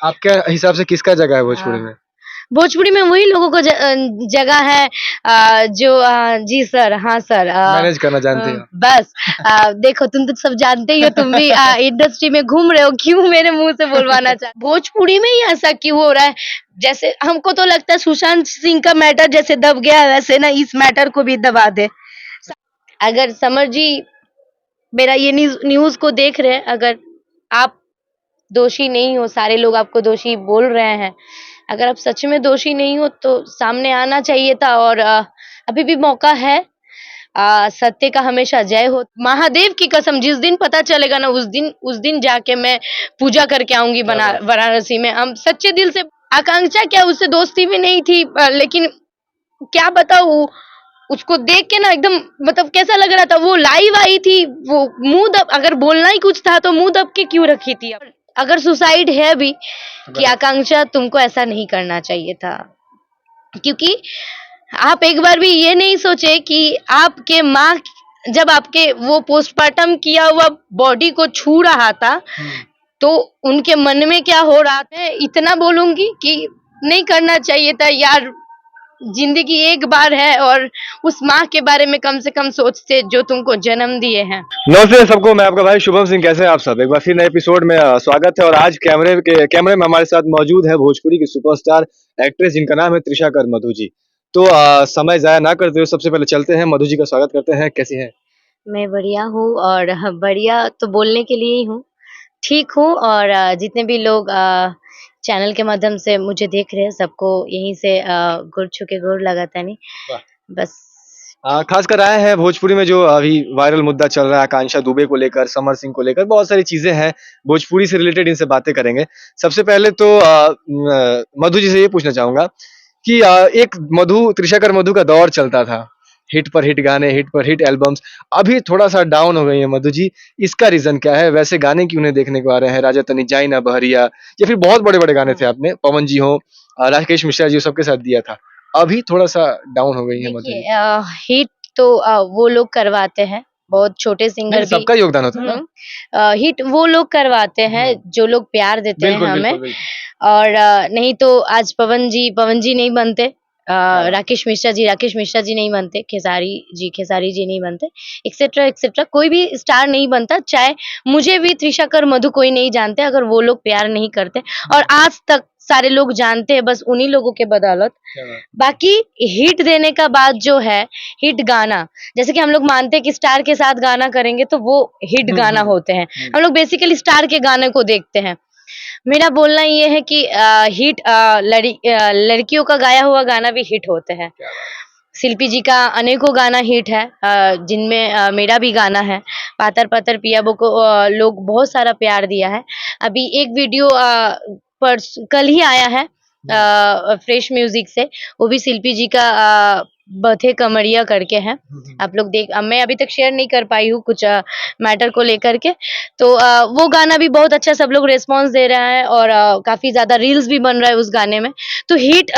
आपके हिसाब से किसका जगह है भोजपुरी में? भोजपुरी में वही लोगों को जगह है जो जी सर, हाँ सर, मैनेज करना जानते हो। बस देखो तुम तो सब जानते ही हो, तुम भी इंडस्ट्री में घूम रहे हो, क्यों मेरे मुंह से बुलवाना चाह भोजपुरी में ही ऐसा क्यों हो रहा है? जैसे हमको तो लगता है सुशांत सिंह का मैटर जैसे दब गया है, वैसे ना इस मैटर को भी दबा दे। अगर समर जी मेरा ये न्यूज को देख रहे हैं, अगर आप दोषी नहीं हो, सारे लोग आपको दोषी बोल रहे हैं, अगर आप सच में दोषी नहीं हो तो सामने आना चाहिए था। और अभी भी मौका है, सत्य का हमेशा जय हो। महादेव की कसम, जिस दिन पता चलेगा ना उस दिन जाके मैं पूजा करके आऊंगी वाराणसी में। हम सच्चे दिल से, आकांक्षा क्या उससे दोस्ती भी नहीं थी, लेकिन क्या बताऊं, उसको देख के ना एकदम मतलब कैसा लग रहा था। वो लाइव आई थी, वो मुंह दब, अगर बोलना ही कुछ था तो मुंह दब के क्यों रखी थी? अगर सुसाइड है भी कि आकांक्षा तुमको ऐसा नहीं करना चाहिए था, क्योंकि आप एक बार भी ये नहीं सोचे कि आपके माँ जब आपके वो पोस्टमार्टम किया हुआ बॉडी को छू रहा था तो उनके मन में क्या हो रहा था। इतना बोलूंगी कि नहीं करना चाहिए था यार, जिंदगी एक बार है और उस माँ के बारे में कम से कम सोचते जो तुमको जन्म दिए हैं। नमस्ते सबको, मैं आपका भाई शुभम सिंह। कैसे हैं आप सब? एक बार फिर नए एपिसोड में स्वागत है। और आज कैमरे में हमारे साथ मौजूद है भोजपुरी की सुपरस्टार एक्ट्रेस जिनका नाम है त्रिशाकर मधु जी। तो समय जाया ना करते हुए सबसे पहले चलते हैं, मधु जी का स्वागत करते हैं। कैसी हैं? मैं बढ़िया हूँ, और बढ़िया तो बोलने के लिए ही हूँ, ठीक हूँ। और जितने भी लोग चैनल के माध्यम से मुझे देख रहे हैं, सबको यहीं से गोर छू के गोर लगाता नहीं। बस खासकर आए हैं भोजपुरी में जो अभी वायरल मुद्दा चल रहा है आकांक्षा दुबे को लेकर, समर सिंह को लेकर, बहुत सारी चीजें हैं भोजपुरी से रिलेटेड, इनसे बातें करेंगे। सबसे पहले तो मधु जी से ये पूछना चाहूंगा कि एक त्रिशाकर मधु का दौर चलता था, हिट पर हिट गाने, हिट पर हिट एल्बम्स। अभी थोड़ा सा डाउन हो गई है मधु जी, इसका रीजन क्या है? वैसे गाने क्यों नहीं देखने को आ रहे हैं? राजा तनी जाई ना बहरिया, या फिर बहुत बड़े बड़े गाने थे, आपने पवन जी हो, राकेश मिश्रा जी हो, सबके साथ दिया था। अभी थोड़ा सा डाउन हो गई है मधु जी। देखिए, हिट तो वो लोग करवाते हैं, बहुत छोटे सिंगर भी। सबका योगदान होता है ना। हिट वो लोग करवाते हैं जो लोग प्यार देते हैं बिल्कुल हमें। बिल्कुल बिल्कुल। और नहीं तो आज पवन जी नहीं बनते, राकेश मिश्रा जी नहीं बनते, खेसारी जी नहीं बनते, एक्सेट्रा एक्सेट्रा, कोई भी स्टार नहीं बनता। चाहे मुझे भी त्रिशाकर मधु कोई नहीं जानते अगर वो लोग प्यार नहीं करते, और आज तक सारे लोग जानते हैं बस उन्हीं लोगों के बदौलत। बाकी हिट देने का बात जो है, हिट गाना, जैसे कि हम लोग मानते हैं कि स्टार के साथ गाना करेंगे तो वो हिट गाना होते हैं। हम लोग बेसिकली स्टार के गाने को देखते हैं। मेरा बोलना ये है कि हिट लड़कियों का गाया हुआ गाना भी हिट होते हैं। शिल्पी जी का अनेकों गाना हिट है, जिनमें मेरा भी गाना है। पातर पातर पियाबो को लोग बहुत सारा प्यार दिया है। अभी एक वीडियो पर कल ही आया है फ्रेश म्यूजिक से, वो भी शिल्पी जी का बथे कमरिया करके है। आप लोग देख, मैं अभी तक शेयर नहीं कर पाई हूँ कुछ मैटर को लेकर के, तो वो गाना भी बहुत अच्छा सब लोग रिस्पांस दे रहा है, और काफी ज्यादा रील्स भी बन रहा है उस गाने में। तो हिट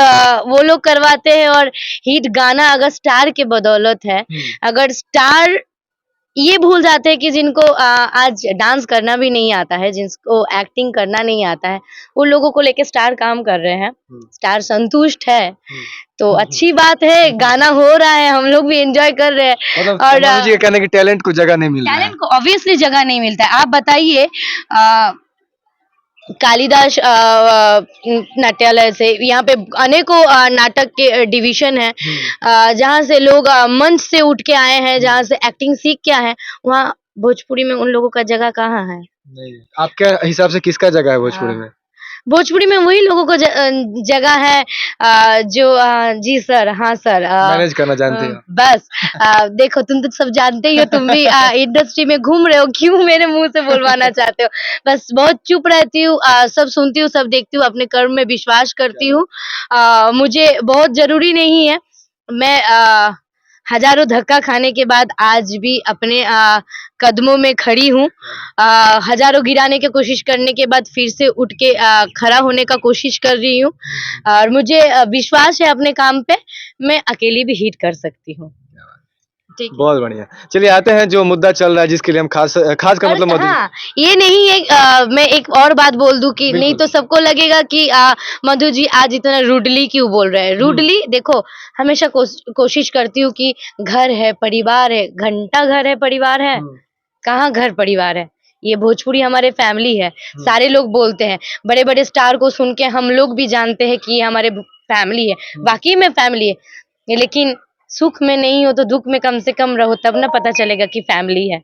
वो लोग करवाते हैं, और हिट गाना अगर स्टार के बदौलत है। अगर स्टार ये भूल जाते हैं कि जिनको आज डांस करना भी नहीं आता है, जिनको एक्टिंग करना नहीं आता है, उन लोगों को लेके स्टार काम कर रहे हैं, स्टार संतुष्ट है, तो अच्छी बात है। गाना हो रहा है, हम लोग भी एंजॉय कर रहे हैं। मतलब और मधु जी का कहना है कि टैलेंट को जगह नहीं मिल रहा है। टैलेंट को ऑब्वियसली जगह नहीं मिलता है। आप बताइए, कालिदास नाट्यालय से यहाँ पे अनेकों नाटक के डिवीजन है, जहाँ से लोग मंच से उठ के आए हैं, जहाँ से एक्टिंग सीख के आए हैं। वहाँ भोजपुरी में उन लोगों का जगह कहाँ है? नहीं, आपके हिसाब से किसका जगह है भोजपुरी में? भोजपुरी में वही लोगों को जगह है जो जी सर, हाँ सर, मैनेज करना जानते हो। बस देखो तुम तो सब जानते ही हो, तुम भी इंडस्ट्री में घूम रहे हो, क्यों मेरे मुंह से बुलवाना चाहते हो? बस बहुत चुप रहती हूँ, सब सुनती हूँ, सब देखती हूँ, अपने कर्म में विश्वास करती हूँ। मुझे बहुत जरूरी नहीं है, मैं हजारों धक्का खाने के बाद आज भी अपने कदमों में खड़ी हूँ। हजारों गिराने की कोशिश करने के बाद फिर से उठ के खड़ा होने का कोशिश कर रही हूँ, और मुझे विश्वास है अपने काम पे, मैं अकेली भी हिट कर सकती हूँ। ठीक है। बहुत बढ़िया। चलिए आते हैं जो मुद्दा चल रहा है जिसके लिए हम खास कर और मतलब मधु हाँ, ये नहीं है मैं एक और बात बोल दूं कि नहीं बिल्कुल। तो सबको लगेगा कि मधु जी आज इतना रूडली क्यों बोल रहे हैं। रूडली देखो, हमेशा कोशिश करती हूँ कि घर है, परिवार है, घंटा घर है, परिवार है, कहाँ घर परिवार है। ये भोजपुरी हमारे फैमिली है। सारे लोग बोलते हैं, बड़े बड़े स्टार को सुन के हम लोग भी जानते हैं कि ये हमारे फैमिली है। वाकई में फैमिली है, लेकिन सुख में नहीं हो तो दुख में कम से कम रहो, तब ना पता चलेगा कि फैमिली है।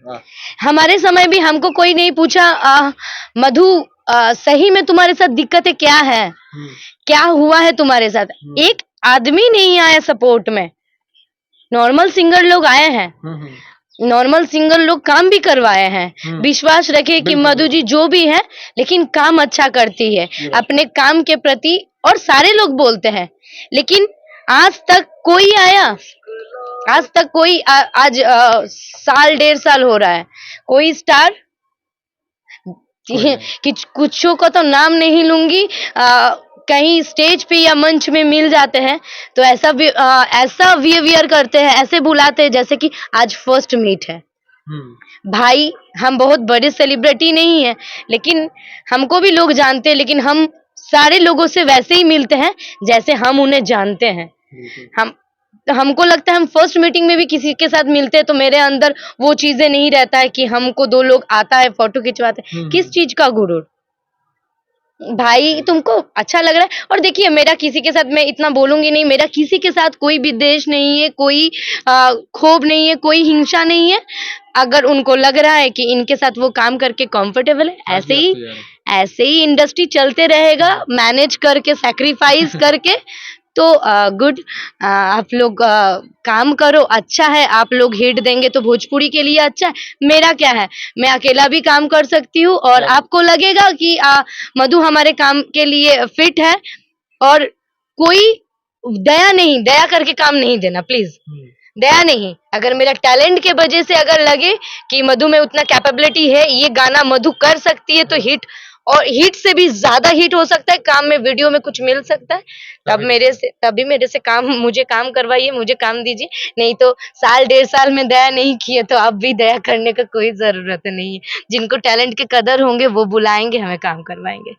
वाह! हमारे समय भी हमको कोई नहीं पूछा मधु सही में तुम्हारे साथ दिक्कतें क्या है, क्या हुआ है तुम्हारे साथ। एक आदमी नहीं आया सपोर्ट में। नॉर्मल सिंगर लोग आए हैं, नॉर्मल सिंगर लोग काम भी करवाए हैं। विश्वास रखे कि मधु जी जो भी है, लेकिन काम अच्छा करती है अपने काम के प्रति, और सारे लोग बोलते हैं। लेकिन आज तक कोई आया, आज तक कोई आज साल 1.5 साल हो रहा है, कोई स्टार कि कुछों का तो नाम नहीं लूंगी, कहीं स्टेज पे या मंच में मिल जाते हैं तो ऐसा भी ऐसा बिहेवियर करते हैं, ऐसे बुलाते हैं जैसे कि आज फर्स्ट मीट है। भाई, हम बहुत बड़े सेलिब्रिटी नहीं है, लेकिन हमको भी लोग जानते हैं, लेकिन हम सारे लोगों से वैसे ही मिलते हैं जैसे हम उन्हें जानते हैं। हम हमको लगता है हम फर्स्ट मीटिंग में भी किसी के साथ मिलते हैं तो मेरे अंदर वो चीजें नहीं रहता है कि हमको 2 लोग आता है फोटो खिंचवाते हैं। किस चीज का गुरूर? भाई तुमको अच्छा लग रहा है। और देखिए, मेरा किसी के साथ, मैं इतना बोलूंगी नहीं, मेरा किसी के साथ कोई विद्वेष नहीं है, कोई क्षोभ नहीं है, कोई हिंसा नहीं है। अगर उनको लग रहा है कि इनके साथ वो काम करके कंफर्टेबल है, ऐसे ही इंडस्ट्री चलते रहेगा, मैनेज करके, सैक्रिफाइस करके। तो गुड, आप लोग काम करो, अच्छा है। आप लोग हिट देंगे तो भोजपुरी के लिए अच्छा है। मेरा क्या है, मैं अकेला भी काम कर सकती हूँ, और आपको लगेगा कि मधु हमारे काम के लिए फिट है। और कोई दया करके काम नहीं देना प्लीज, दया नहीं। अगर मेरा टैलेंट के वजह से अगर लगे कि मधु में उतना कैपेबिलिटी है, ये गाना मधु कर सकती है, तो हिट, और हिट से भी ज्यादा हिट हो सकता है, काम में, वीडियो में कुछ मिल सकता है, तभी मेरे से काम, मुझे काम करवाइए, मुझे काम दीजिए। नहीं तो साल 1.5 साल में दया नहीं किए तो अब भी दया करने का कोई जरूरत नहीं है। जिनको टैलेंट की कदर होंगे वो बुलाएंगे, हमें काम करवाएंगे।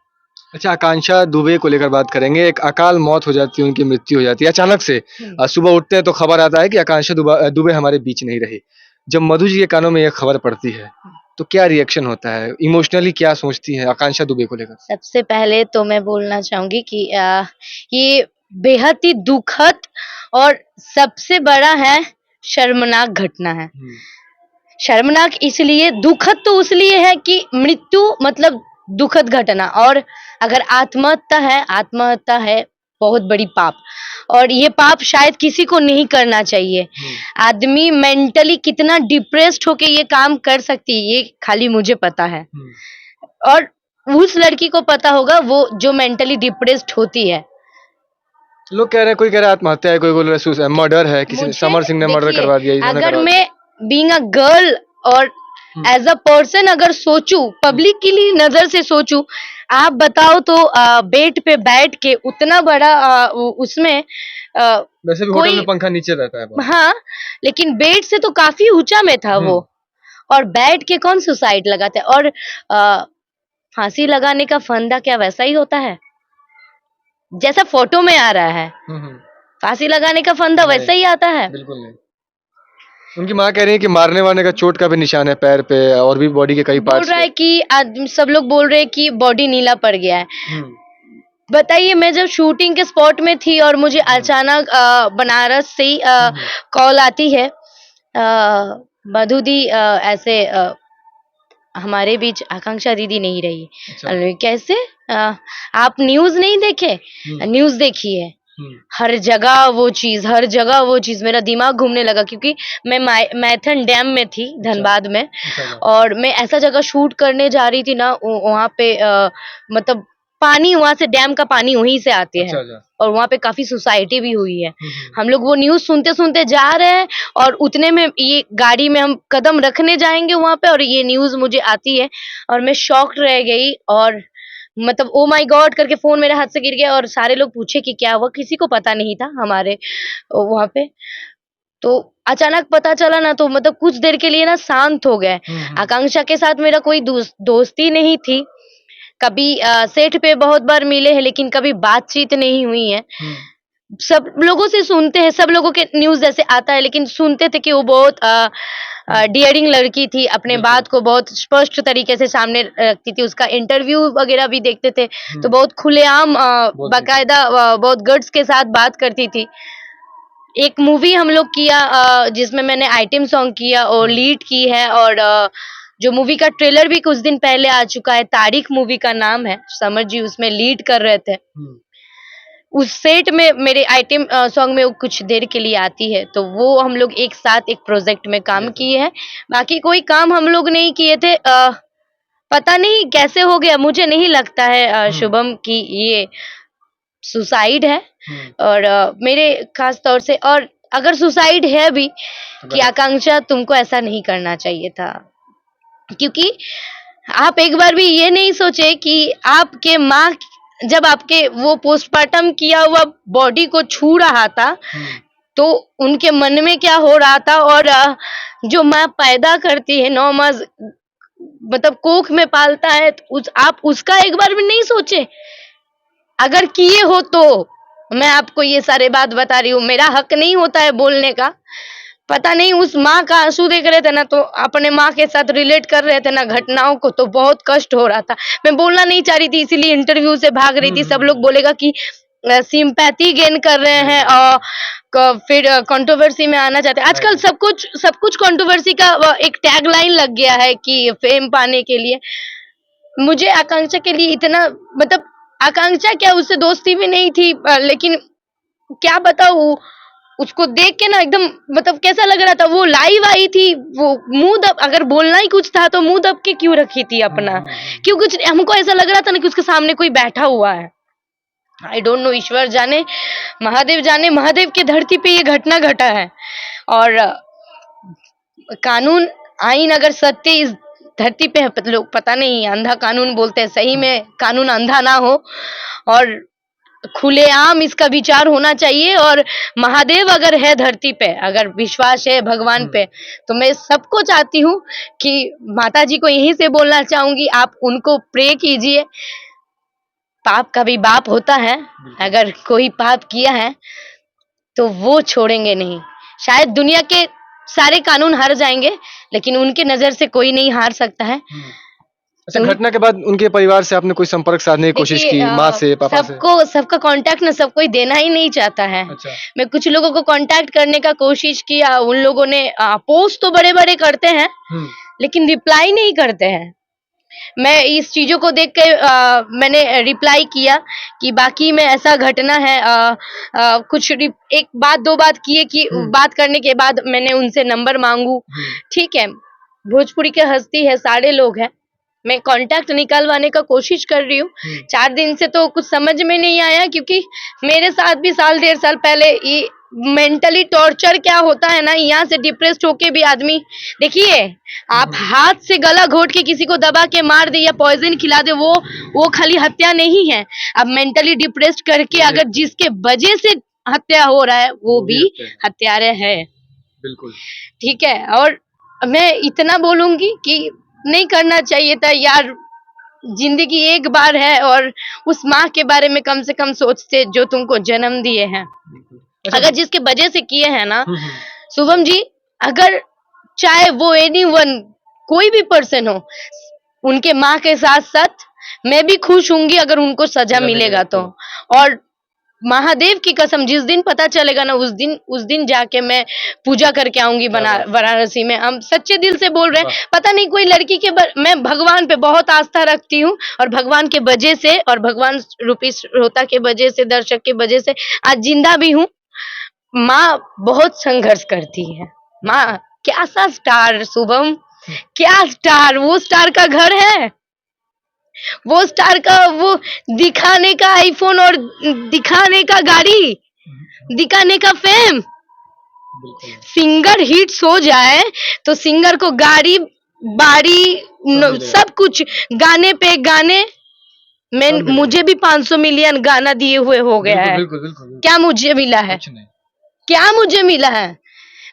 अच्छा, आकांक्षा दुबे को लेकर बात करेंगे। एक अकाल मौत हो जाती है, उनकी मृत्यु हो जाती है अचानक से। सुबह उठते हैं तो खबर आता है कि आकांक्षा दुबे हमारे बीच नहीं रही। जब मधु जी के कानों में यह खबर पड़ती है, तो क्या रिएक्शन होता है? इमोशनली क्या सोचती हैं आकांक्षा दुबे को लेकर? सबसे पहले तो मैं बोलना चाहूंगी कि ये बेहद ही दुखद और सबसे बड़ा है, शर्मनाक घटना है। शर्मनाक इसलिए, दुखद तो इसलिए है कि मृत्यु मतलब दुखद घटना, और अगर आत्महत्या है बहुत बड़ी पाप, और ये पाप शायद किसी को नहीं करना चाहिए। आदमी मेंटली कितना डिप्रेस्ड होके ये काम कर सकती है, ये खाली मुझे पता है, और उस लड़की को पता होगा, वो जो मेंटली डिप्रेस्ड होती है। लोग कह रहे हैं, कोई कह रहा है आत्महत्या है, कोई बोल रहा है मर्डर है, किसी ने, मुझे समर सिंह ने मर्डर देखिए, करवा दिया, इन्होंने अगर करवा दिया। मैं बीइंग अ गर्ल और एज अ पर्सन अगर सोचूं, पब्लिकली नजर से सोचूं, आप बताओ तो बेड पे बैठ के उतना बड़ा उसमें वैसे भी होटल कोई, में पंखा नीचे रहता है बहुत। हाँ, लेकिन बेड से तो काफी ऊंचा में था वो, और बैठ के कौन सुसाइड लगाता है? और फांसी लगाने का फंदा क्या वैसा ही होता है जैसा फोटो में आ रहा है? फांसी लगाने का फंदा वैसा ही आता है? बिल्कुल नहीं। उनकी माँ कह रही है कि मारने वारने का चोट का भी निशान है पैर पे और भी बॉडी के कई बोल पार्ट्स रहा पे। है कि सब लोग बोल रहे हैं कि बॉडी नीला पड़ गया है। बताइए, मैं जब शूटिंग के स्पॉट में थी और मुझे अचानक बनारस से ही कॉल आती है, मधु दी ऐसे हमारे बीच आकांक्षा दीदी नहीं रही। अरे कैसे? आप न्यूज़ नहीं देखे? न्यूज़ देखी है। हर जगह वो चीज़, हर जगह वो चीज़, मेरा दिमाग घूमने लगा, क्योंकि मैं मैथन डैम में थी, धनबाद में, और मैं ऐसा जगह शूट करने जा रही थी ना, वहाँ पे मतलब पानी, वहाँ से डैम का पानी वहीं से आते हैं, और वहाँ पे काफी सोसाइटी भी हुई है। हम लोग वो न्यूज़ सुनते सुनते जा रहे हैं, और उतने में ये गाड़ी में हम कदम रखने जाएंगे वहाँ पे, और ये न्यूज़ मुझे आती है, और मैं शॉक्ड रह गई, और मतलब ओ माय गॉड करके फोन मेरे हाथ से गिर गया, और सारे लोग पूछे कि क्या हुआ, किसी को पता नहीं था हमारे वहाँ पे। तो अचानक पता चला ना, तो मतलब कुछ देर के लिए ना शांत हो गए। आकांक्षा के साथ मेरा कोई दोस्ती नहीं थी। कभी सेट पे बहुत बार मिले हैं, लेकिन कभी बातचीत नहीं हुई है। सब लोगों से सुनते हैं, सब लोगों के न्यूज़ जैसे आता है, लेकिन सुनते थे कि वो बहुत डियरिंग लड़की थी, अपने बात को बहुत स्पष्ट तरीके से सामने रखती थी। उसका इंटरव्यू वगैरह भी देखते थे, तो बहुत खुलेआम बाकायदा बहुत गट्स के साथ बात करती थी। एक मूवी हम लोग किया जिसमें मैंने आइटम सॉन्ग किया और लीड की है, और जो मूवी का ट्रेलर भी कुछ दिन पहले आ चुका है, तारीख मूवी का नाम है। समर जी उसमें लीड कर रहे थे। उस सेट में मेरे आइटम सॉन्ग में वो कुछ देर के लिए आती है, तो वो हम लोग एक साथ एक प्रोजेक्ट में काम किए हैं। बाकी कोई काम हम लोग नहीं किए थे। पता नहीं कैसे हो गया, मुझे नहीं लगता है शुभम की ये सुसाइड है। और मेरे खास तौर से, और अगर सुसाइड है भी कि आकांक्षा तुमको ऐसा नहीं करना चाहिए था, क्योंकि आप एक बार भी ये नहीं सोचे कि आपके माँ जब आपके वो पोस्टमार्टम किया हुआ बॉडी को छू रहा था, तो उनके मन में क्या हो रहा था। और जो माँ पैदा करती है 9 मास मतलब कोख में पालता है, तो आप उसका एक बार भी नहीं सोचे। अगर किए हो तो मैं आपको ये सारे बात बता रही हूँ, मेरा हक नहीं होता है बोलने का। पता नहीं उस माँ का आंसू देख रहे थे ना, तो अपने माँ के साथ रिलेट कर रहे थे ना घटनाओं को, तो बहुत कष्ट हो रहा था। मैं बोलना नहीं चाह रही थी, इसीलिए इंटरव्यू से भाग रही थी। सब लोग बोलेगा कि सिंपैथी गेन कर रहे हैं और फिर कंट्रोवर्सी में आना चाहते हैं। आजकल सब कुछ कंट्रोवर्सी का एक टैग लाइन लग गया है कि फेम पाने के लिए। मुझे आकांक्षा के लिए इतना मतलब, आकांक्षा क्या, उससे दोस्ती भी नहीं थी, लेकिन क्या बताऊँ, उसको देख के ना एकदम मतलब कैसा लग रहा था। वो लाइव आई थी, वो मुंह दब, अगर बोलना ही कुछ था तो मुंह दब के क्यों रखी थी अपना, क्यों कुछ, हमको ऐसा लग रहा था ना कि उसके सामने कोई बैठा हुआ है। आई डोंट नो, ईश्वर जाने, महादेव जाने, महादेव की धरती पे ये घटना घटा है। और कानून आईन अगर सत्य इस धरती पे है, लोग पता नहीं अंधा कानून बोलते हैं, सही में कानून अंधा ना हो, और खुलेआम इसका विचार होना चाहिए। और महादेव अगर है धरती पे, अगर विश्वास है भगवान पे, तो मैं सबको चाहती हूँ कि माता जी को यहीं से बोलना चाहूंगी, आप उनको प्रे कीजिए। पाप का भी बाप होता है, अगर कोई पाप किया है तो वो छोड़ेंगे नहीं। शायद दुनिया के सारे कानून हार जाएंगे, लेकिन उनके नजर से कोई नहीं हार सकता है। अच्छा, घटना के बाद उनके परिवार से आपने कोई संपर्क साधने की कोशिश की, माँ से, पापा से? सबका कांटेक्ट ना सब कोई देना ही नहीं चाहता है। अच्छा। मैं कुछ लोगों को कांटेक्ट करने का कोशिश किया, उन लोगों ने पोस्ट तो बड़े-बड़े करते हैं, लेकिन रिप्लाई नहीं करते हैं। मैं इस चीजों को देख के मैंने रिप्लाई किया कि बाकी में ऐसा घटना है। कुछ एक बात दो बात किए कि बात करने के बाद मैंने उनसे नंबर मांगू। ठीक है, भोजपुरी के हस्ती है, सारे लोग हैं, मैं कांटेक्ट निकालवाने का कोशिश कर रही हूँ। 4 दिन से तो कुछ समझ में नहीं आया, क्योंकि मेरे साथ भी साल 1.5 साल पहले ये मेंटली टॉर्चर क्या होता है ना, यहाँ से डिप्रेस्ड होके भी आदमी, देखिए आप हाथ से गला घोट के किसी को दबा के मार दे या पॉइजन खिला दे, वो खाली हत्या नहीं है। अब मेंटली डिप्रेस्ड करके अगर जिसके वजह से हत्या हो रहा है, वो भी हत्यारे है। बिल्कुल। ठीक है, और मैं इतना बोलूंगी कि नहीं करना चाहिए था यार। जिंदगी एक बार है, और उस माँ के बारे में कम से कम सोचते जो तुमको जन्म दिए हैं। अच्छा। अगर जिसके वजह से किए हैं ना शुभम जी, अगर चाहे वो एनीवन कोई भी पर्सन हो, उनके माँ के साथ साथ मैं भी खुश होंगी अगर उनको सजा मिलेगा तो। और महादेव की कसम, जिस दिन पता चलेगा ना, उस दिन जाके मैं पूजा करके आऊंगी वाराणसी में। हम सच्चे दिल से बोल रहे हैं। पता नहीं कोई लड़की के मैं भगवान पे बहुत आस्था रखती हूँ, और भगवान के वजह से, और भगवान रूपी श्रोता के वजह से, दर्शक के वजह से आज जिंदा भी हूँ। माँ बहुत संघर्ष करती है। माँ क्या सा स्टार शुभम, क्या स्टार, वो स्टार का घर है, वो स्टार का वो दिखाने का आईफोन और दिखाने का गाड़ी, दिखाने का फेम। सिंगर हिट्स हो जाए तो सिंगर को गाड़ी बाड़ी सब कुछ, गाने पे गाने। मैं मुझे भी 500 मिलियन गाना दिए हुए हो गया है। क्या मुझे मिला है? क्या मुझे मिला है?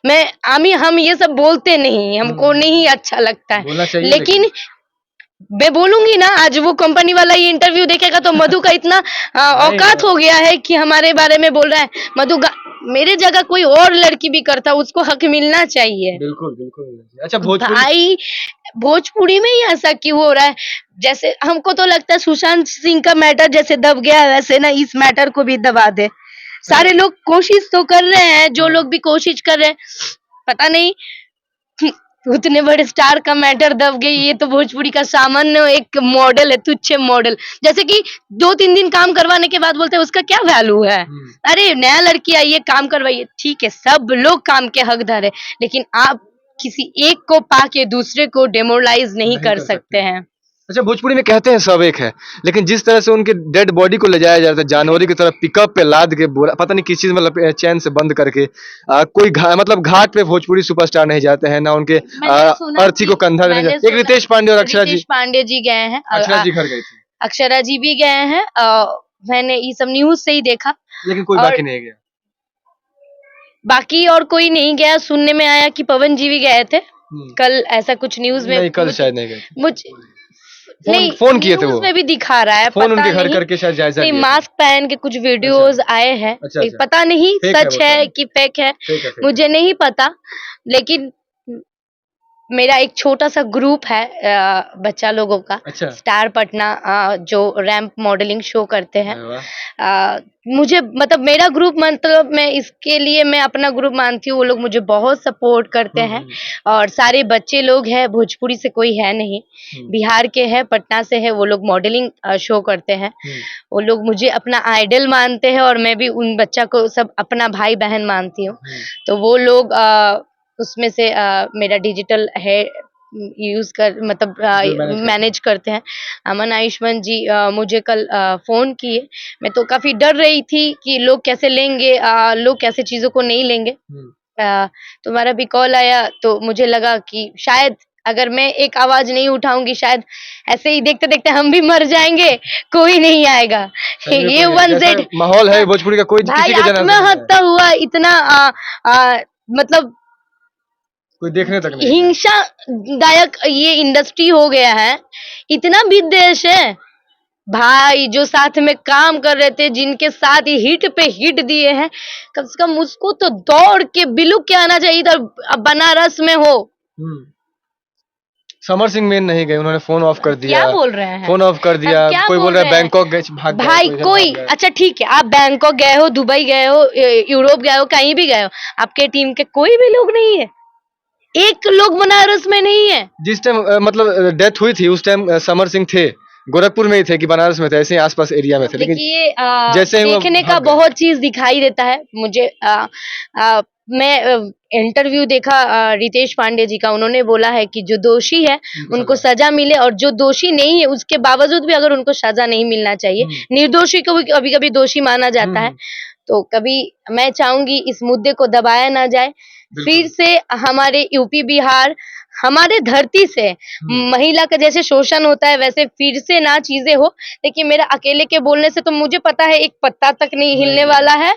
हम ये सब बोलते नहीं, हमको नहीं अच्छा लगता है, बोलना चाहिए लेकिन मैं बोलूंगी ना, आज वो कंपनी वाला ये इंटरव्यू देखेगा तो मधु का इतना नहीं, औकात हो गया है कि हमारे बारे में बोल रहा है। मेरे जगह कोई और लड़की भी करता, उसको हक मिलना चाहिए। बिल्कुल, बिल्कुल। अच्छा भोजपुरी भाई, भोजपुरी में ही ऐसा क्यों हो रहा है? जैसे हमको तो लगता है सुशांत सिंह का मैटर जैसे दब गया, वैसे ना इस मैटर को भी दबा दे। सारे लोग कोशिश तो कर रहे हैं, जो लोग भी कोशिश कर रहे हैं, पता नहीं उतने बड़े स्टार का मैटर दब गई, ये तो भोजपुरी का सामान्य एक मॉडल है, तुच्छ मॉडल। जैसे कि 2-3 दिन काम करवाने के बाद बोलते हैं उसका क्या वैल्यू है? अरे नया लड़की आई है, काम करवाइए, ठीक है, सब लोग काम के हकदार है, लेकिन आप किसी एक को पाके दूसरे को डेमोरलाइज नहीं कर सकते हैं। अच्छा भोजपुरी में कहते हैं सब एक है, लेकिन जिस तरह से उनके डेड बॉडी को ले जाया जाता है जानवरों की तरह पिकअप पे लाद के बोरा पता नहीं किस चीज में चैन से बंद करके कोई मतलब घाट पे भोजपुरी सुपरस्टार नहीं जाते हैं ना उनके मैंने सुना अर्थी को कंधा देने जाते एक रितेश पांडे और अक्षरा जी रितेश पांडे जी गए हैं, अक्षरा जी घर गए थे अक्षरा जी भी गए हैं, मैंने ये सब न्यूज से ही देखा। लेकिन कोई और बाकी नहीं गया बाकी और कोई नहीं गया, सुनने में आया कि पवन जी भी गए थे कल, ऐसा कुछ न्यूज में नहीं कल शायद नहीं गए थे। मुझे फोन नहीं, फोन किए थे न्यूज वो में भी दिखा रहा है, फोन पता उनके घर नहीं। करके शायद जायजा नहीं, लिए थे। मास्क पहन के कुछ वीडियोस आए हैं, अच्छा, अच्छा। पता नहीं फेक है सच वो है सारे। कि फेक है, फेक है, फेक मुझे नहीं पता, लेकिन मेरा एक छोटा सा ग्रुप है बच्चा लोगों का, अच्छा स्टार पटना, जो रैंप मॉडलिंग शो करते हैं। अरे वाह। मुझे मतलब मेरा ग्रुप, मतलब मैं इसके लिए मैं अपना ग्रुप मानती हूँ, वो लोग मुझे बहुत सपोर्ट करते हैं, और सारे बच्चे लोग हैं, भोजपुरी से कोई है नहीं, बिहार के हैं, पटना से है, वो लोग मॉडलिंग शो करते हैं, वो लोग मुझे अपना आइडल मानते हैं, और मैं भी उन बच्चा को सब अपना भाई बहन मानती हूँ। तो वो लोग उसमें से मेरा डिजिटल है यूज कर, मतलब मैनेज करते हैं। अमन आयुष्मान जी मुझे कल फोन किए, मैं तो काफी डर रही थी कि लोग कैसे लेंगे, लोग कैसे चीजों को नहीं लेंगे। तुम्हारा भी कॉल आया तो मुझे लगा कि शायद अगर मैं एक आवाज नहीं उठाऊंगी, शायद ऐसे ही देखते देखते हम भी मर जाएंगे, कोई नहीं आएगा। ये 1Z माहौल है भोजपुरी का, कोई भाई किसी के जनाजे में आत्महत्या हुआ, इतना मतलब कोई देखने तक नहीं है। हिंसादायक ये इंडस्ट्री हो गया है, इतना विद्वेष है। भाई जो साथ में काम कर रहे थे, जिनके साथ ही हिट पे हिट दिए हैं, कम से कम उसको तो दौड़ के बिलुक के आना चाहिए, इधर बनारस में हो। समर सिंह मेन नहीं गए, उन्होंने फोन ऑफ कर दिया। क्या बोल रहे हैं? फोन ऑफ कर दिया, क्या कोई बोल रहा है बैंकॉक गए भाग गए, भाई कोई इधर कोई भाग गए। अच्छा ठीक है, आप बैंकॉक गए हो, दुबई गए हो, यूरोप गए हो, कहीं भी गए हो, आपके टीम के कोई भी लोग नहीं है, एक लोग बनारस में नहीं है। जिस टाइम मतलब डेथ हुई थी उस टाइम समर सिंह थे गोरखपुर में ही थे कि बनारस में थे, ऐसे ही आसपास एरिया में थे, लेकिन देखिए जैसे ही वो देखने का भाग गए। बहुत चीज दिखाई देता है मुझे। मैं इंटरव्यू देखा रितेश पांडे जी का, उन्होंने बोला है कि जो दोषी है उनको सजा मिले, और जो दोषी नहीं है उसके बावजूद भी अगर उनको सजा नहीं मिलना चाहिए, निर्दोषी को भी कभी कभी दोषी माना जाता है। तो कभी मैं चाहूंगी इस मुद्दे को दबाया ना जाए, फिर से हमारे यूपी बिहार, हमारे धरती से महिला का जैसे शोषण होता है वैसे फिर से ना चीजें हो। देखिए मेरा अकेले के बोलने से तो मुझे पता है एक पत्ता तक नहीं हिलने वाला है,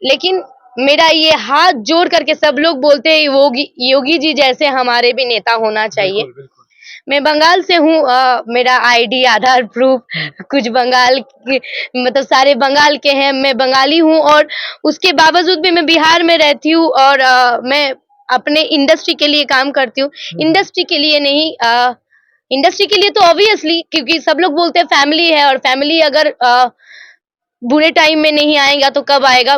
लेकिन मेरा ये हाथ जोड़ करके सब लोग बोलते हैं योगी जी जैसे हमारे भी नेता होना चाहिए। मैं बंगाल से हूँ, मेरा आईडी आधार प्रूफ कुछ बंगाल के, मतलब सारे बंगाल के हैं, मैं बंगाली हूँ, और उसके बावजूद भी मैं बिहार में रहती हूँ, और मैं अपने इंडस्ट्री के लिए काम करती हूँ। इंडस्ट्री के लिए नहीं, इंडस्ट्री के लिए तो ऑब्वियसली, क्योंकि सब लोग बोलते हैं फैमिली है, और फैमिली अगर बुरे टाइम में नहीं आएगा तो कब आएगा।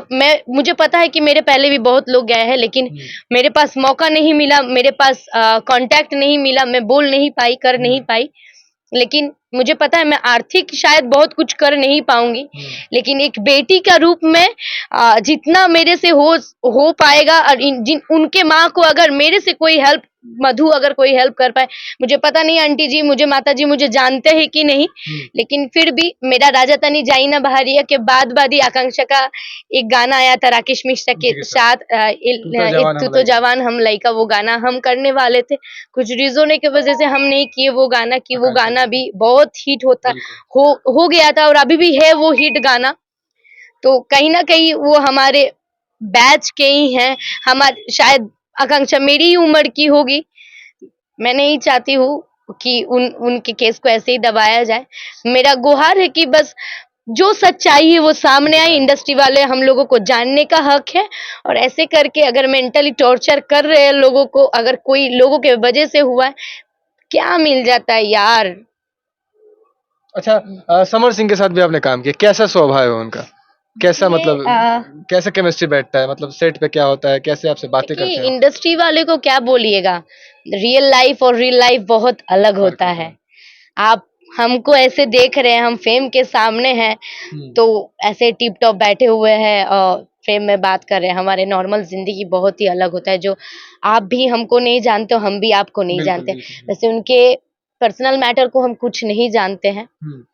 मुझे पता है कि मेरे पहले भी बहुत लोग गए हैं, लेकिन मेरे पास मौका नहीं मिला, मेरे पास कांटेक्ट नहीं मिला, मैं बोल नहीं पाई, कर नहीं पाई। लेकिन मुझे पता है मैं आर्थिक शायद बहुत कुछ कर नहीं पाऊंगी, लेकिन एक बेटी का रूप में जितना मेरे से हो पाएगा, और जिन उनके माँ को अगर मेरे से कोई हेल्प, मधु अगर कोई हेल्प कर पाए, मुझे पता नहीं आंटी जी, मुझे माता जी मुझे जानते हैं कि नहीं, लेकिन फिर भी मेरा राजा तनी जाई ना बहारिया के बाद ही आकांक्षा का एक गाना आया था राकेश मिश्रा के साथ, तू तो जवान हम लइका, वो गाना हम करने वाले थे, कुछ रीजनों की वजह से हम नहीं किए वो गाना, कि वो गाना भी बहुत हिट हो गया था, और अभी भी है वो हिट गाना। तो कहीं ना कहीं वो हमारे बैच के ही हैं, हमारे शायद आकांक्षा मेरी ही उम्र की होगी। मैं नहीं चाहती हूँ कि उनके केस को ऐसे ही दबाया जाए। मेरा गुहार है कि बस जो सच्चाई है वो सामने आए, इंडस्ट्री वाले हम लोगों को जानने का हक है। और ऐसे करके अगर मेंटली टॉर्चर कर रहे हैं लोगों को, अगर कोई लोगों के वजह से हुआ है, क्या मिल जाता है यार। अच्छा, समर सिंह के साथ भी आपने काम किया, कैसा स्वभाव है उनका? कैसा ये मतलब कैसे केमिस्ट्री बैठता है, मतलब सेट पे क्या होता है, कैसे आपसे बातें देखिए करते हैं? इंडस्ट्री वाले को क्या बोलिएगा, रियल लाइफ और रियल लाइफ बहुत अलग फर्क होता होता है। है। आप हमको ऐसे देख रहे हैं, हम फेम के सामने हैं, हम्म, तो ऐसे टिप टॉप बैठे हुए हैं और फेम में बात कर रहे हैं। हमारे नॉर्मल जिंदगी बहुत ही अलग होता है, जो आप भी हमको नहीं जानते हो, हम भी आपको नहीं बिल्कुल जानते। बिल्कुल। वैसे उनके पर्सनल मैटर को हम कुछ नहीं जानते हैं। हम्म,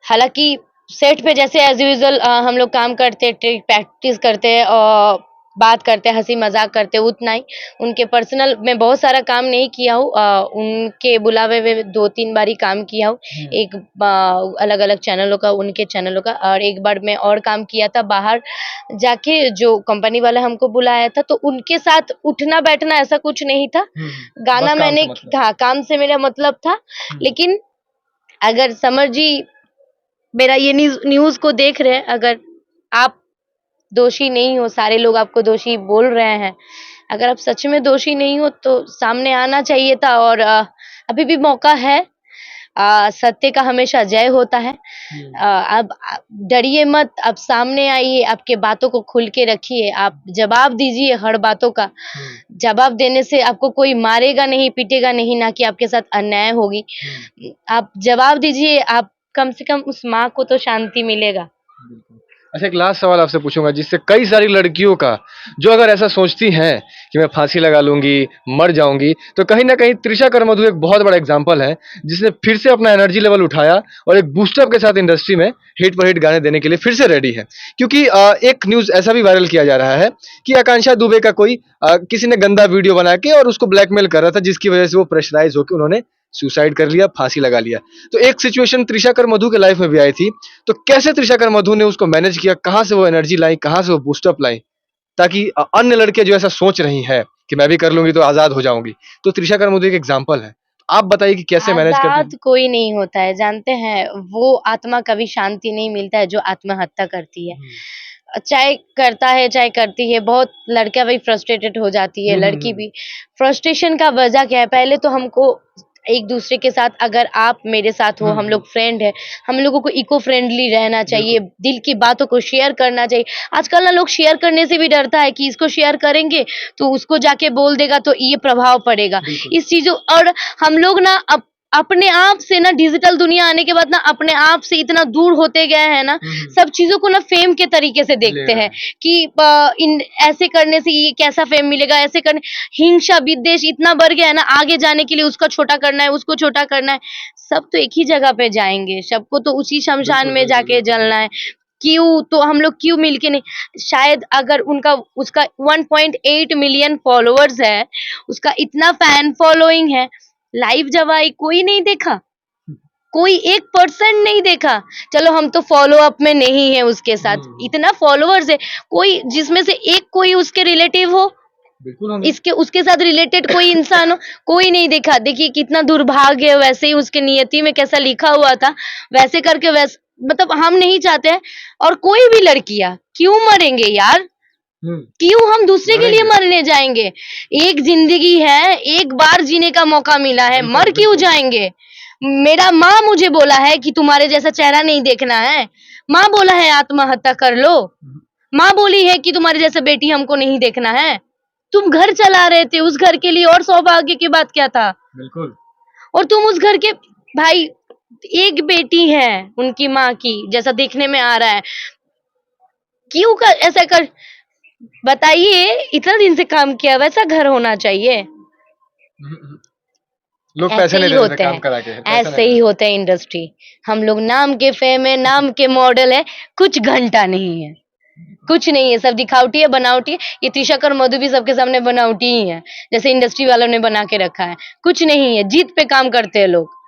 हालाँकि सेट पे जैसे एज़ यूजुअल हम लोग काम करते हैं, प्रैक्टिस करते हैं और बात करते हैं, हँसी-मज़ाक करते हैं, उतना ही। उनके पर्सनल में बहुत सारा काम नहीं किया हूँ, उनके बुलावे में 2-3 बार ही काम किया हूँ। हम्म, एक अलग-अलग चैनलों का, उनके चैनलों का, और एक बार मैं और काम किया था बाहर जाके, जो कंपनी वाला हमको बुलाया था, तो उनके साथ उठना-बैठना ऐसा कुछ नहीं था। गाना बस काम से मैंने मतलब। हाँ, काम से मेरा मतलब था। लेकिन अगर समर जी मेरा ये न्यूज़ को देख रहे हैं, अगर आप दोषी नहीं हो, सारे लोग आपको दोषी बोल रहे हैं। अगर आप सच में दोषी नहीं हो तो सामने आना चाहिए था, और अभी भी मौका है। सत्य का हमेशा जय होता है। अब डरिए मत, आप सामने आइए, आपके बातों को खुल के रखिए, आप जवाब दीजिए हर बातों का। जवाब देने से आपको कोई मारेगा नहीं, पीटेगा नहीं, ना कि आपके साथ अन्याय होगी। आप जवाब दीजिए, आप कम से कम उस माँ को तो शांति मिलेगा। बिल्कुल। अच्छा, एक लास्ट सवाल आपसे पूछूंगा, जिससे कई सारी लड़कियों का, जो अगर ऐसा सोचती हैं कि मैं फांसी लगा लूंगी, मर जाऊंगी, तो कहीं ना कहीं त्रिशा कर मधु एक बहुत बड़ा एग्जाम्पल है, जिसने फिर से अपना एनर्जी लेवल उठाया और एक बूस्टअप के साथ इंडस्ट्री में हिट पर हिट गाने देने के लिए फिर से रेडी है। क्योंकि एक न्यूज ऐसा भी वायरल किया जा रहा है कि आकांक्षा दुबे का कोई किसी ने गंदा वीडियो बना के और उसको ब्लैकमेल कर रहा था, जिसकी वजह से वो प्रेशराइज होकर उन्होंने सुसाइड कर लिया, फांसी लगा लिया। तो एक सिचुएशन त्रिशा कर मधु के लाइफ में भी आई थी। तो कैसे त्रिशा कर मधु ने उसको मैनेज किया, कहाँ से वो एनर्जी लाई, कहाँ से वो बूस्टअप लाई, ताकि अन्य लड़के जो ऐसा सोच रही हैं कि मैं भी कर लूंगी तो आजाद हो जाऊंगी, तो त्रिशा कर मधु एक एग्जाम्पल है। आप बताइए कि कैसे मैनेज करती हैं? आज़ाद कोई नहीं होता है, जानते हैं? वो आत्मा कभी शांति नहीं मिलता है जो आत्महत्या करती है। चाहे करता है, चाहे करती है, बहुत लड़कियाँ भी फ्रस्ट्रेटेड हो जाती है, लड़की भी। फ्रस्ट्रेशन का वजह क्या है? पहले तो हमको एक-दूसरे के साथ, अगर आप मेरे साथ हो, हम लोग फ्रेंड हैं, हम लोगों को इको फ्रेंडली रहना चाहिए, बिल्कुल। दिल की बातों को शेयर करना चाहिए। आजकल ना लोग शेयर करने से भी डरता है कि इसको शेयर करेंगे, तो उसको जाके बोल देगा तो ये प्रभाव पड़ेगा। बिल्कुल। इस चीज़ों और हम लोग ना अपने आप से ना, डिजिटल दुनिया आने के बाद ना अपने आप से इतना दूर होते गए हैं ना, सब चीज़ों को ना फेम के तरीके से ले देखते रहा हैं है। कि इन ऐसे करने से ये कैसा फेम मिलेगा, ऐसे करने हिंसा, विद्वेष इतना बढ़ गया है ना, आगे जाने के लिए उसका छोटा करना है, उसको छोटा करना है। सब तो एक ही जगह पे जाएँगे, सबको तो उसी शमशान बिल्कुल में बिल्कुल जाके बिल्कुल जलना बिल्कुल। है। क्यों तो हम लोग क्यों मिलके नहीं, शायद अगर उनका उसका 1.8 मिलियन फॉलोअर्स है, उसका इतना फैन फॉलोइंग है, लाइव जब आई कोई नहीं देखा, कोई 1% नहीं देखा। चलो हम तो फ़ॉलो अप में नहीं है उसके साथ, इतना फ़ॉलोवर्स है, कोई जिसमें से एक कोई उसके रिलेटिव हो, बिल्कुल होंगे। इसके उसके साथ रिलेटेड कोई इंसान हो, कोई नहीं देखा। देखिए कितना दुर्भाग्य है, वैसे ही उसके नियति में कैसा लिखा हुआ था, वैसे करके मतलब हम नहीं चाहते हैं। और कोई भी लड़कियाँ, क्यों मरेंगे यार? हम्म, क्यों हम दूसरे के लिए मरेंगे। मरने जाएँगे? एक ज़िंदगी है, एक बार जीने का मौका मिला है, बिल्कुल मर क्यों बिल्कुल। जाएँगे? मेरा माँ मुझे बोला है कि तुम्हारे जैसा चेहरा नहीं देखना है। माँ बोला है आत्महत्या कर लो। माँ बोली है कि तुम्हारे जैसा बेटी हमको नहीं देखना है। तुम घर चला रहे थे, उस घर के लिए और सौभाग्य की बात क्या था? बिल्कुल। और तुम उस घर के भाई, एक बेटी है उनकी माँ की, जैसा देखने में आ रहा है। क्यों कर ऐसा कर बताइए, इतना दिन से काम किया, वैसा घर होना चाहिए। लोग पैसे ऐसे नहीं ही दे रहे थे होते काम हैं, करा के, पैसा नहीं ऐसे दे ही रहे थे। होता है इंडस्ट्री। हम लोग नाम के फेम है, नाम के मॉडल है, कुछ घंटा नहीं है। कुछ नहीं है, सब दिखावटी है, बनावटी है। ये त्रिशा और मधु भी सबके सामने बनावटी ही है, जैसे इंडस्ट्री वालों ने बना के रखा है। कुछ नहीं है, जीत पे काम करते हैं लोग।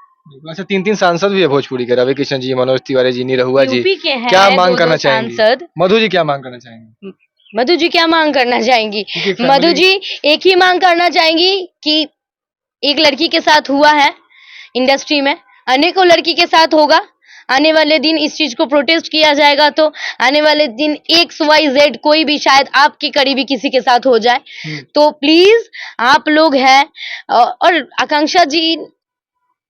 अच्छा, 3-3 सांसद भी है भोजपुरी के, रवि किशन जी, मनोज तिवारी जी, निरहुआ जी। यूपी के क्या हैं माँग 2-2 करना चाहेंगी? सांसद। मधु जी क्या माँग करना चाहेंगी? मधु जी क्या मांग करना चाहेंगी? क्योंकि मधु फैमिली जी एक ही मांग करना चाहेंगी कि एक लड़की के साथ हुआ है इंडस्ट्री में, अनेकों लड़की के साथ होगा। आने वाले दिन इस चीज को प्रोटेस्ट किया जाएगा तो आने वाले दिन XYZ कोई भी शायद आपकी करीबी किसी के साथ हो जाए तो प्लीज आप लोग हैं और आकांक्षा जी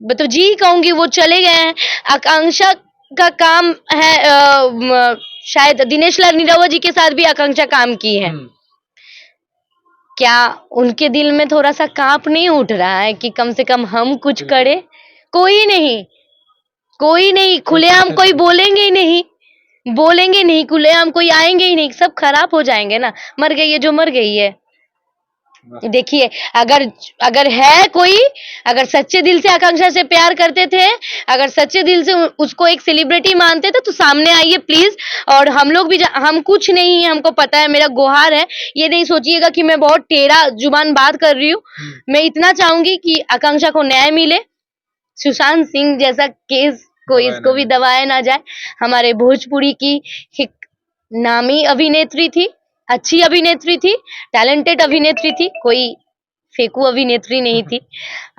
मतलब जी कहूंगी वो चले गए हैं। आकांक्षा का काम है शायद दिनेश लाल निरहुआ जी के साथ भी आकांक्षा काम की है। क्या उनके दिल में थोड़ा सा कांप नहीं उठ रहा है कि कम से कम हम कुछ करें? कोई नहीं, कोई नहीं, खुलेआम कोई बोलेंगे ही नहीं, बोलेंगे नहीं, खुलेआम कोई आएंगे ही नहीं, सब खराब हो जाएंगे ना। मर गई है जो मर गई है। देखिए अगर अगर है कोई, अगर सच्चे दिल से आकांक्षा से प्यार करते थे, अगर सच्चे दिल से उसको एक सेलिब्रिटी मानते थे तो सामने आइए प्लीज। और हम लोग भी हम कुछ नहीं है, हमको पता है, मेरा गुहार है। ये नहीं सोचिएगा कि मैं बहुत टेढ़ा जुबान बात कर रही हूँ। मैं इतना चाहूंगी कि आकांक्षा को न्याय मिले, सुशांत सिंह जैसा केस को इसको भी दबाया ना जाए। हमारे भोजपुरी की एक नामी अभिनेत्री थी, अच्छी अभिनेत्री थी, टैलेंटेड अभिनेत्री थी, कोई फेकू अभिनेत्री नहीं थी।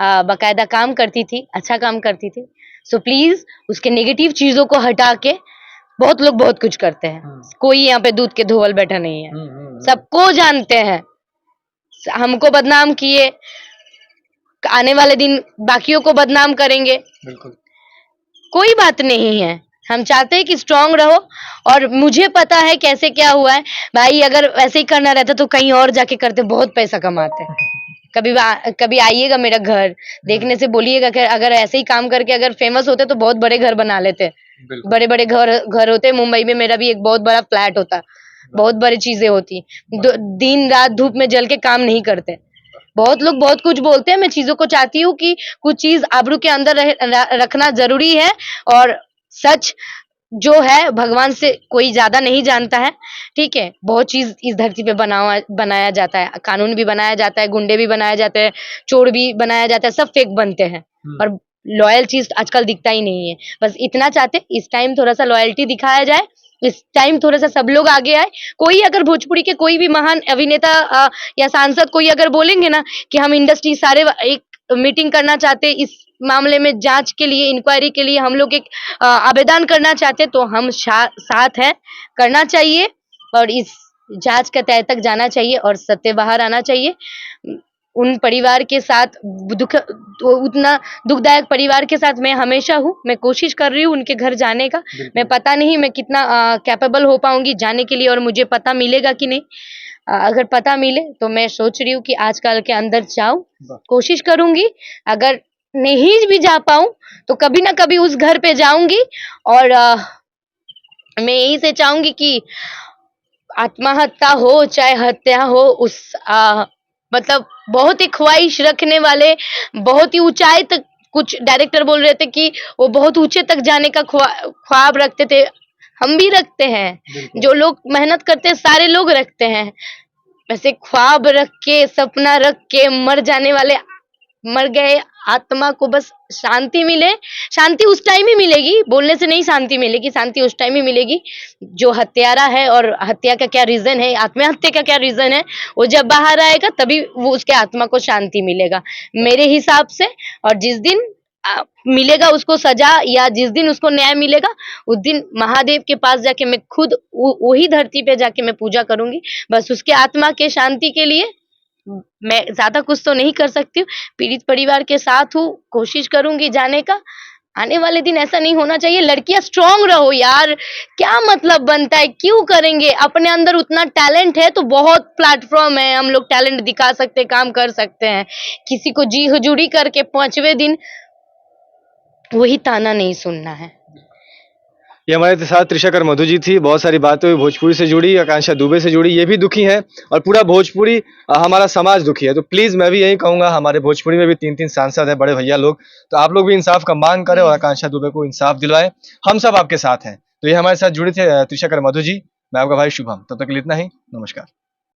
बाकायदा काम करती थी, अच्छा काम करती थी। सो प्लीज उसके नेगेटिव चीजों को हटा के, बहुत लोग बहुत कुछ करते हैं, कोई यहाँ पे दूध के धोवल बैठा नहीं है, सबको जानते हैं। हमको बदनाम किए, आने वाले दिन बाकियों को बदनाम करेंगे, बिल्कुल कोई बात नहीं है। हम चाहते हैं कि स्ट्रांग रहो और मुझे पता है कैसे क्या हुआ है भाई। अगर वैसे ही करना रहता तो कहीं और जाके करते, बहुत पैसा कमाते। कभी आइएगा मेरा घर देखने से बोलिएगा कि अगर ऐसे ही काम करके अगर फेमस होते तो बहुत बड़े घर बना लेते, बड़े बड़े घर होते। मुंबई में मेरा भी एक बहुत बड़ा फ्लैट होता, बहुत बड़ी चीजें होती। दिन रात धूप में जल के काम नहीं करते। बहुत लोग बहुत कुछ बोलते हैं, मैं चीजों को चाहती हूँ कि कुछ चीज आबरू के अंदर रखना जरूरी है। और सच जो है भगवान से कोई ज्यादा नहीं जानता है, ठीक है। बहुत चीज इस धरती पे बनाया जाता है, कानून भी बनाया जाता है, गुंडे भी बनाए जाते हैं, चोर भी बनाया जाता है, सब फेक बनते हैं और लॉयल चीज आजकल दिखता ही नहीं है। बस इतना चाहते इस टाइम थोड़ा सा लॉयल्टी दिखाया जाए, इस टाइम थोड़ा सा सब लोग आगे आए। कोई अगर भोजपुरी के कोई भी महान अभिनेता या सांसद कोई अगर बोलेंगे ना कि हम इंडस्ट्री सारे एक मीटिंग करना चाहते, इस मामले में जांच के लिए, इंक्वायरी के लिए हम लोग एक आवेदन करना चाहते, तो हम साथ हैं, करना चाहिए और इस जांच का तह तक जाना चाहिए और सत्य बाहर आना चाहिए। उन परिवार के साथ उतना दुखदायक परिवार के साथ मैं हमेशा हूँ। मैं कोशिश कर रही हूँ उनके घर जाने का। मैं पता नहीं मैं कितना कैपेबल हो पाऊंगी जाने के लिए और मुझे पता मिलेगा कि नहीं। अगर पता मिले तो मैं सोच रही हूँ कि आजकल के अंदर जाऊं, कोशिश करूंगी। अगर नहीं भी जा पाऊं तो कभी ना कभी उस घर पे जाऊंगी और मैं यही से चाहूंगी कि आत्महत्या हो चाहे हत्या हो, उस मतलब बहुत ही ख्वाहिश रखने वाले, बहुत ही ऊंचाई तक, कुछ डायरेक्टर बोल रहे थे कि वो बहुत ऊंचे तक जाने का ख्वाब रखते थे। हम भी रखते हैं, जो लोग मेहनत करते हैं सारे लोग रखते हैं। वैसे ख्वाब रख के, सपना रख के मर जाने वाले मर गए आत्मा को बस शांति मिले। शांति उस टाइम ही मिलेगी, बोलने से नहीं शांति मिलेगी, शांति उस टाइम ही मिलेगी जो हत्यारा है। और हत्या का क्या रीजन है, आत्महत्या का क्या रीजन है, वो जब बाहर आएगा तभी वो उसके आत्मा को शांति मिलेगा मेरे हिसाब से। और जिस दिन मिलेगा उसको सजा या जिस दिन उसको न्याय मिलेगा, उस दिन महादेव के पास जाके मैं खुद वही धरती पे जाके मैं पूजा करूंगी, बस उसके आत्मा के शांति के लिए। मैं ज्यादा कुछ तो नहीं कर सकती हूँ, पीड़ित परिवार के साथ हूँ, कोशिश करूंगी जाने का। आने वाले दिन ऐसा नहीं होना चाहिए। लड़कियां स्ट्रांग रहो यार, क्या मतलब बनता है, क्यों करेंगे? अपने अंदर उतना टैलेंट है तो बहुत प्लेटफॉर्म है, हम लोग टैलेंट दिखा सकते, काम कर सकते हैं। किसी को जी हुजूरी करके 5वें दिन वही ताना नहीं सुनना है। ये हमारे साथ त्रिशा मधु जी थी। बहुत सारी बातें हुई भोजपुरी से जुड़ी, आकांक्षा दुबे से जुड़ी, ये भी दुखी हैं और पूरा भोजपुरी हमारा समाज दुखी है। तो प्लीज मैं भी यही कहूंगा, हमारे भोजपुरी में भी 3-3 सांसद है, बड़े भैया लोग, तो आप लोग भी इंसाफ का मांग करें और आकांक्षा दुबे को इंसाफ दिलवाएं। हम सब आपके साथ हैं। तो ये हमारे साथ जुड़े थे त्रिशा मधु जी। मैं आपका भाई शुभम। तब तक के लिए इतना ही, नमस्कार।